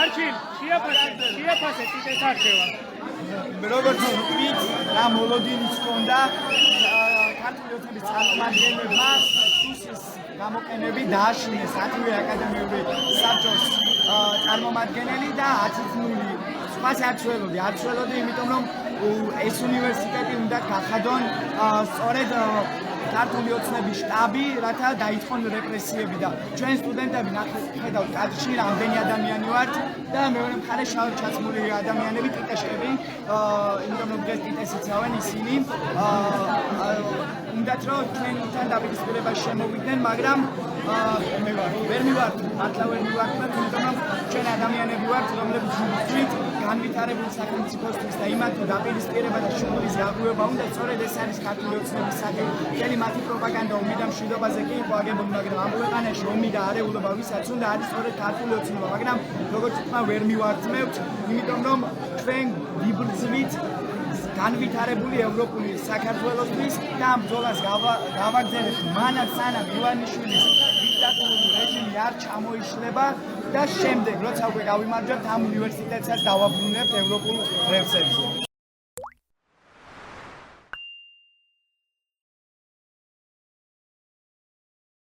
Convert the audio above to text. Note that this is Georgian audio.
Archil, შეაფასე ტიტეს არხევა. როგორც ვთქვით, რა მოლოდინის ჰქონდა ქართული ოცნების წარმომადგენლებმა სუსის გამოყენები დააშინეს 10-ვე აკადემიური საბჭოს წარმომადგენელი და 10-ნული სხვას არ ცველოდი, იმიტომ რომ ეს უნივერსიტეტი უნდა გახადონ სწორედ ქართული ოცნების შტაბი, რათა დაიწყონ რეპრესიები და ჩვენ სტუდენტები ხედავთ კადრში რამდენი ადამიანი ვართ და მეორე მხარეს შავად ჩაცმული ადამიანები ტიტეშები, იმიტომ რომ დღეს ტიტეს იცავენ ისინი უნდათ რომ ჩვენთან დაპირისპირებაში შემოვიდნენ, მაგრამ ვერ მივართ, მართლა ვერ მივართ, იმიტომ რომ ჩვენ ადამიანები ვართ, რომლებიც ვუძღვით განვითარებულ სახელმწიფოსთვის და იმათო დაპირისპირება და შუქურის გაღვივება უნდა სწორედ ეს არის ქართული ოცნების სახელი. მთელი მათი პროპაგანდა ომი და მშვიდობაზე კი იყო აგებული, მაგრამ ამ ქვეყანაში ომი და არეულობა ვისაც უნდა არის სწორედ ქართული ოცნება, მაგრამ როგორც თქვა ვერ მივარწმევთ, იმიტომ რომ ჩვენ ვიბრძვით განვითარებული ევროპული საქართველოსთვის და ამ ბრძოლას გავაგრძელებთ მანაც სანამ ივანიშვილის დიქტატურული რეჟიმი არ ჩამოიშლება და შემდეგ როცა უკვე გავიმარჯვებთ ამ უნივერსიტეტსაც დავაბრუნებთ ევროპულ ღირსებზე.